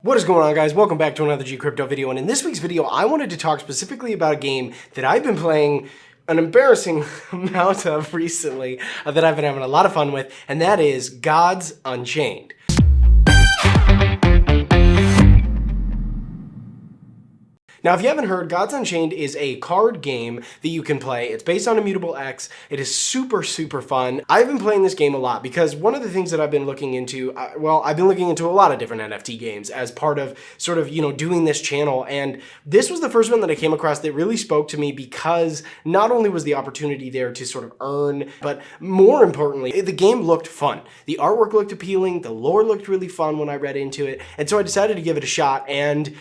What is going on, guys? Welcome back to another G Crypto video, and in this week's video I wanted to talk specifically about a game that I've been playing an embarrassing amount of recently, that I've been having a lot of fun with, and that is Gods Unchained. Now, if you haven't heard, Gods Unchained is a card game that you can play. It's based on Immutable X. It is super fun. I've been playing this game a lot because one of the things that I've been looking into, I've been looking into a lot of different NFT games as part of sort of, doing this channel. And this was the first one that I came across that really spoke to me because not only was the opportunity there to sort of earn, but more importantly, the game looked fun. The artwork looked appealing. The lore looked really fun when I read into it. And so I decided to give it a shot, and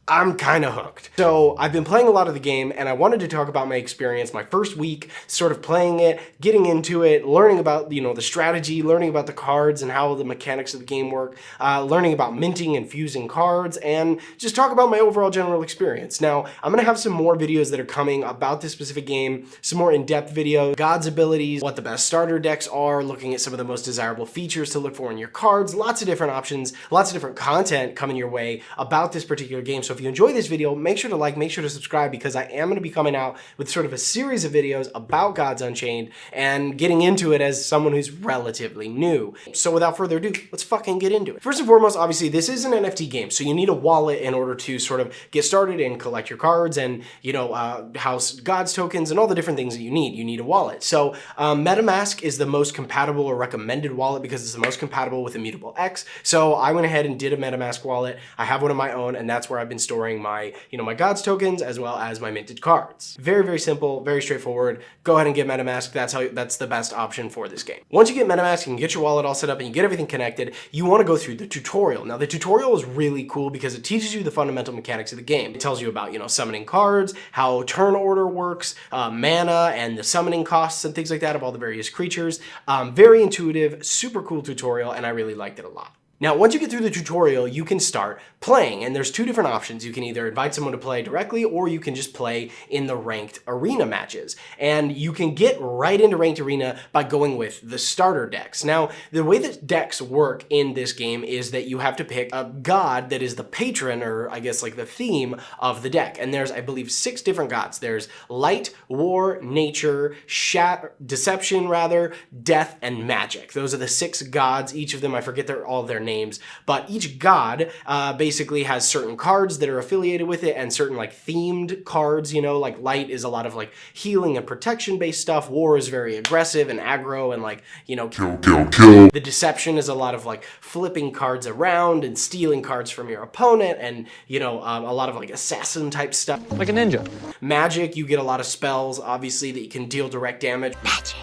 I'm kind of hooked. So I've been playing a lot of the game, and I wanted to talk about my experience, my first week sort of playing it, getting into it, learning about, the strategy, learning about the cards and how the mechanics of the game work, learning about minting and fusing cards, and just talk about my overall general experience. Now, I'm gonna have some more videos that are coming about this specific game, some more in-depth videos, God's abilities, what the best starter decks are, looking at some of the most desirable features to look for in your cards, lots of different options, lots of different content coming your way about this particular game. So if you enjoy this video, make sure to like, make sure to subscribe, because I am going to be coming out with sort of a series of videos about Gods Unchained and getting into it as someone who's relatively new. So without further ado, let's fucking get into it. First and foremost, obviously, this is an NFT game, so you need a wallet in order to sort of get started and collect your cards and, house Gods tokens and all the different things that you need. You need a wallet. So MetaMask is the most compatible or recommended wallet because it's the most compatible with Immutable X. So I went ahead and did a MetaMask wallet. I have one of my own, and that's where I've been storing my, my Gods tokens as well as my minted cards. Very simple, very straightforward. Go ahead and get MetaMask. That's the best option for this game. Once you get MetaMask and get your wallet all set up and you get everything connected, you want to go through the tutorial. Now, the tutorial is really cool because it teaches you the fundamental mechanics of the game. It tells you about, summoning cards, how turn order works, mana, and the summoning costs and things like that of all the various creatures. Very intuitive, super cool tutorial, and I really liked it a lot. Now, once you get through the tutorial, you can start playing, and there's two different options. You can either invite someone to play directly, or you can just play in the ranked arena matches. And you can get right into ranked arena by going with the starter decks. Now, the way that decks work in this game is that you have to pick a god that is the patron, or I guess like the theme of the deck. And there's, I believe, 6 different gods. There's light, war, nature, deception, death, and magic. Those are the 6 gods. Each of them, I forget all their names, but each god basically has certain cards that are affiliated with it and certain like themed cards, like light is a lot of like healing and protection based stuff. War is very aggressive and aggro and like, kill. The deception is a lot of like flipping cards around and stealing cards from your opponent and, a lot of like assassin type stuff. Like a ninja. Magic, you get a lot of spells, obviously, that you can deal direct damage. Magic.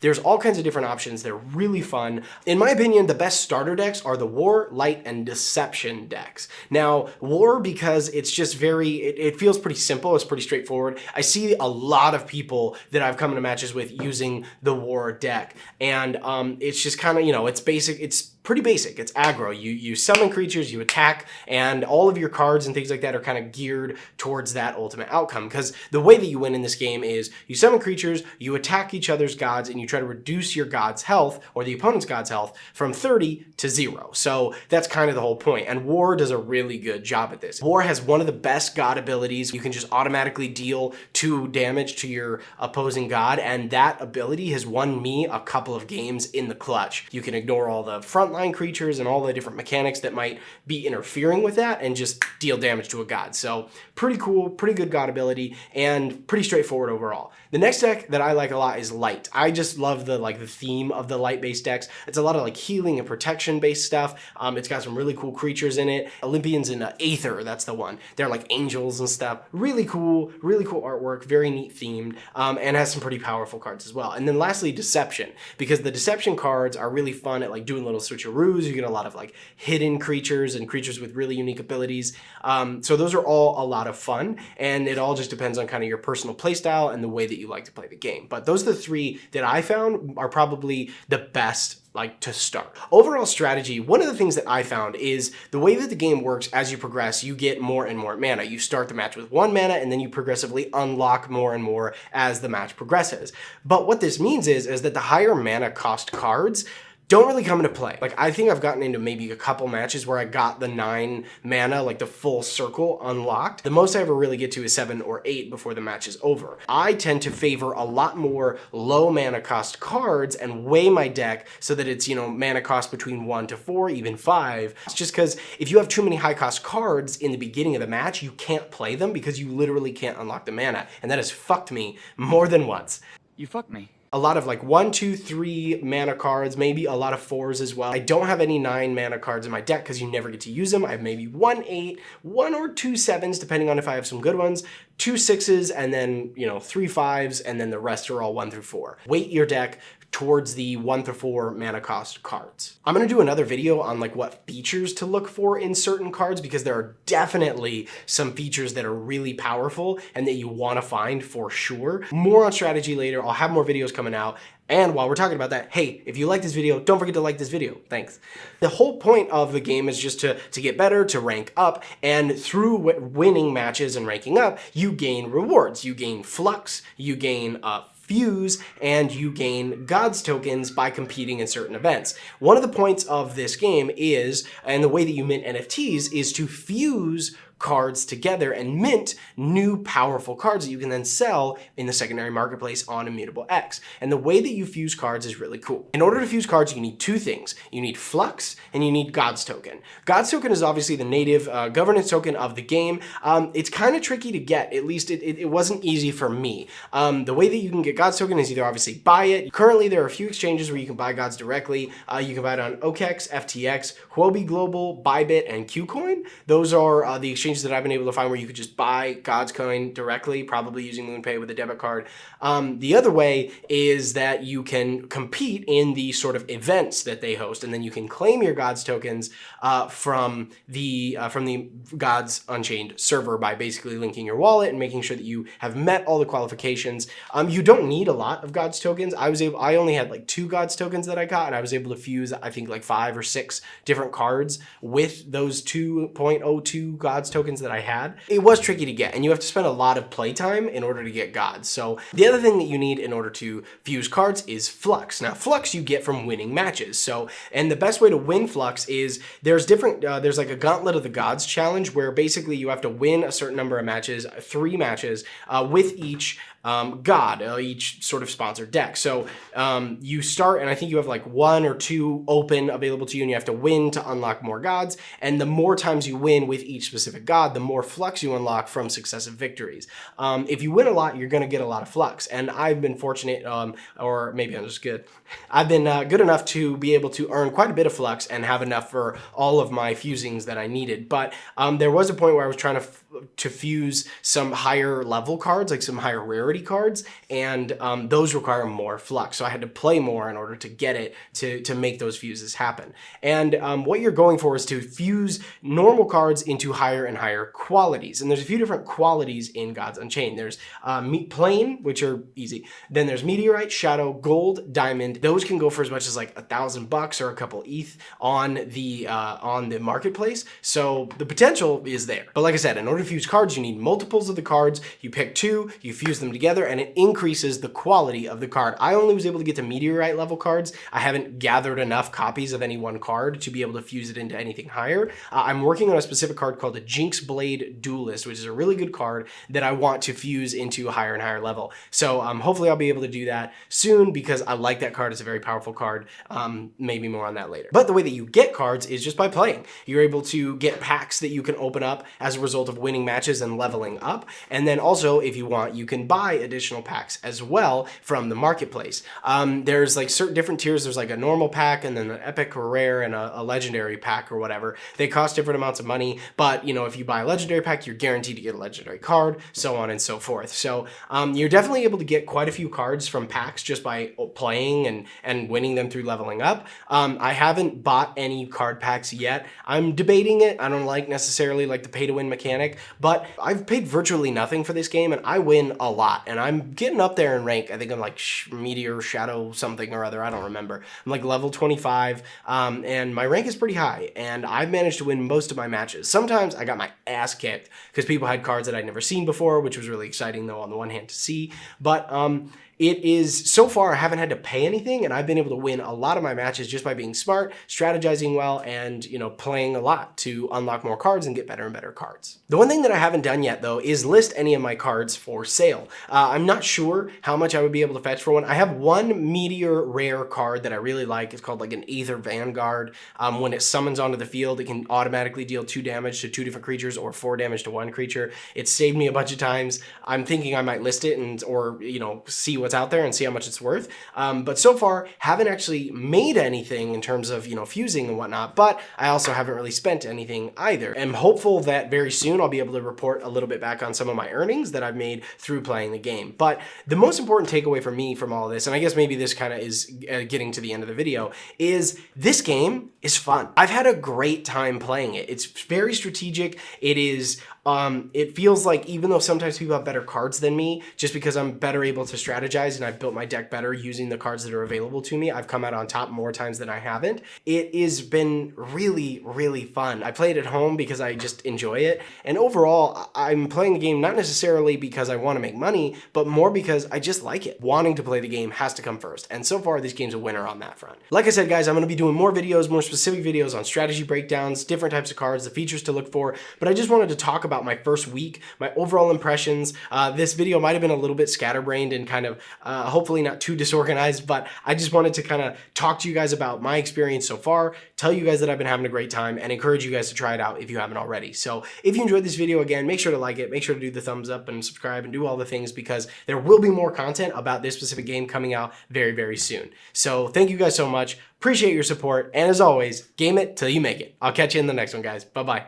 There's all kinds of different options. They're really fun. In my opinion, the best starter decks are the War, Light, and Deception decks. Now, War, because it's just it feels pretty simple. It's pretty straightforward. I see a lot of people that I've come into matches with using the War deck. And it's just kind of, it's basic. It's pretty basic. It's aggro. You summon creatures, you attack, and all of your cards and things like that are kind of geared towards that ultimate outcome. Because the way that you win in this game is you summon creatures, you attack each other's gods, and you try to reduce your god's health, or the opponent's god's health, from 30 to 0. So that's kind of the whole point. And War does a really good job at this. War has one of the best god abilities. You can just automatically deal 2 damage to your opposing god, and that ability has won me a couple of games in the clutch. You can ignore all the frontline creatures and all the different mechanics that might be interfering with that and just deal damage to a god. So pretty cool, pretty good god ability, and pretty straightforward overall. The next deck that I like a lot is Light. I just love the theme of the light-based decks. It's a lot of like healing and protection-based stuff. It's got some really cool creatures in it. Olympians and Aether, that's the one. They're like angels and stuff. Really cool artwork, very neat themed, and has some pretty powerful cards as well. And then lastly, Deception, because the Deception cards are really fun at like doing little switcheroos. You get a lot of like hidden creatures and creatures with really unique abilities. So those are all a lot of fun, and it all just depends on kind of your personal playstyle and the way that you like to play the game. But those are the 3 that I found are probably the best to start. Overall strategy, one of the things that I found is the way that the game works. As you progress, you get more and more mana. You start the match with 1 mana, and then you progressively unlock more and more as the match progresses. But what this means is that the higher mana cost cards don't really come into play. Like, I think I've gotten into maybe a couple matches where I got the 9 mana, like the full circle unlocked. The most I ever really get to is 7 or 8 before the match is over. I tend to favor a lot more low mana cost cards and weigh my deck so that it's, you know, mana cost between 1 to 4, even 5. It's just because if you have too many high cost cards in the beginning of the match, you can't play them because you literally can't unlock the mana. And that has fucked me more than once. You fucked me. A lot of like 1, 2, 3 mana cards, maybe a lot of 4s as well. I don't have any 9 mana cards in my deck because you never get to use them. I have maybe 1 8, 1 or 2 7s, depending on if I have some good ones, 2 6s, and then, you know, 3 5s, and then the rest are all 1 through 4. Weight your deck towards the 1 through 4 mana cost cards. I'm gonna do another video on like what features to look for in certain cards, because there are definitely some features that are really powerful and that you wanna find for sure. More on strategy later. I'll have more videos coming out. And while we're talking about that, hey, if you like this video, don't forget to like this video. Thanks. The whole point of the game is just to get better, to rank up, and through winning matches and ranking up, you gain rewards. You gain flux, you gain fuse, and you gain gods tokens by competing in certain events. One of the points of this game is, and the way that you mint NFTs, is to fuse cards together and mint new powerful cards that you can then sell in the secondary marketplace on Immutable X. And the way that you fuse cards is really cool. In order to fuse cards, you need 2 things. You need Flux and you need God's Token. God's Token is obviously the native governance token of the game. It's kind of tricky to get, at least it wasn't easy for me. The way that you can get God's Token is either obviously buy it. Currently, there are a few exchanges where you can buy Gods directly. You can buy it on OKEx, FTX, Huobi Global, Bybit, and KuCoin. Those are the exchanges that I've been able to find where you could just buy God's Coin directly, probably using MoonPay with a debit card. The other way is that you can compete in the sort of events that they host, and then you can claim your God's tokens from the Gods Unchained server by basically linking your wallet and making sure that you have met all the qualifications. You don't need a lot of God's tokens. I only had like 2 God's tokens that I got, and I was able to fuse, I think, like 5 or 6 different cards with those 2.02 God's tokens that I had. It was tricky to get, and you have to spend a lot of playtime in order to get gods. So the other thing that you need in order to fuse cards is Flux. Now, Flux you get from winning matches. So, and the best way to win Flux is there's like a Gauntlet of the Gods challenge where basically you have to win a certain number of matches, 3 matches, with each god, each sort of sponsored deck. So you start, and I think you have like 1 or 2 open available to you, and you have to win to unlock more gods. And the more times you win with each specific god, the more flux you unlock from successive victories. If you win a lot, you're going to get a lot of flux. And I've been fortunate, or maybe I'm just good. I've been good enough to be able to earn quite a bit of flux and have enough for all of my fusings that I needed. But there was a point where I was trying to fuse some higher level cards, like some higher rarity cards, and those require more flux. So I had to play more in order to get it to make those fuses happen. And what you're going for is to fuse normal cards into higher and higher qualities. And there's a few different qualities in Gods Unchained. There's plain, which are easy. Then there's meteorite, shadow, gold, diamond. Those can go for as much as like $1,000 or a couple ETH on the marketplace. So the potential is there. But like I said, in order to fuse cards, you need multiples of the cards. You pick 2, you fuse them together, and it increases the quality of the card. I only was able to get to meteorite level cards. I haven't gathered enough copies of any one card to be able to fuse it into anything higher. I'm working on a specific card called the Jinx Blade Duelist, which is a really good card that I want to fuse into a higher and higher level. So hopefully I'll be able to do that soon because I like that card. It's a very powerful card. Maybe more on that later. But the way that you get cards is just by playing. You're able to get packs that you can open up as a result of winning matches and leveling up. And then also, if you want, you can buy additional packs as well from the marketplace. There's like certain different tiers. There's like a normal pack and then an epic or rare and a legendary pack or whatever. They cost different amounts of money, but you know, if you buy a legendary pack, you're guaranteed to get a legendary card, so on and so forth. So you're definitely able to get quite a few cards from packs just by playing and winning them through leveling up. I haven't bought any card packs yet. I'm debating it. I don't necessarily like the pay to win mechanic, but I've paid virtually nothing for this game and I win a lot. lot, and I'm getting up there in rank. I think I'm like Meteor Shadow something or other. I don't remember. I'm like level 25, and my rank is pretty high, and I've managed to win most of my matches. Sometimes I got my ass kicked because people had cards that I'd never seen before, which was really exciting though on the one hand to see, but it is, so far, I haven't had to pay anything, and I've been able to win a lot of my matches just by being smart, strategizing well, and, you know, playing a lot to unlock more cards and get better and better cards. The one thing that I haven't done yet, though, is list any of my cards for sale. I'm not sure how much I would be able to fetch for one. I have one Meteor rare card that I really like. It's called like an Aether Vanguard. When it summons onto the field, it can automatically deal 2 damage to 2 different creatures or 4 damage to 1 creature. It's saved me a bunch of times. I'm thinking I might list it or, you know, see what's out there and see how much it's worth. But so far, haven't actually made anything in terms of, you know, fusing and whatnot, but I also haven't really spent anything either. I'm hopeful that very soon I'll be able to report a little bit back on some of my earnings that I've made through playing the game. But the most important takeaway for me from all of this, and I guess maybe this kind of is getting to the end of the video, is this game is fun. I've had a great time playing it. It's very strategic. It is, it feels like, even though sometimes people have better cards than me, just because I'm better able to strategize and I've built my deck better using the cards that are available to me, I've come out on top more times than I haven't. It has been really, really fun. I play it at home because I just enjoy it. And overall, I'm playing the game not necessarily because I want to make money, but more because I just like it. Wanting to play the game has to come first. And so far, this game's a winner on that front. Like I said, guys, I'm going to be doing more videos, more specific videos on strategy breakdowns, different types of cards, the features to look for. But I just wanted to talk about my first week, my overall impressions. This video might have been a little bit scatterbrained and kind of hopefully not too disorganized, but I just wanted to kind of talk to you guys about my experience so far, tell you guys that I've been having a great time, and encourage you guys to try it out if you haven't already. So if you enjoyed this video, again, make sure to like it, make sure to do the thumbs up and subscribe and do all the things, because there will be more content about this specific game coming out very, very soon. So thank you guys so much. Appreciate your support. And as always, game it till you make it. I'll catch you in the next one, guys. Bye-bye.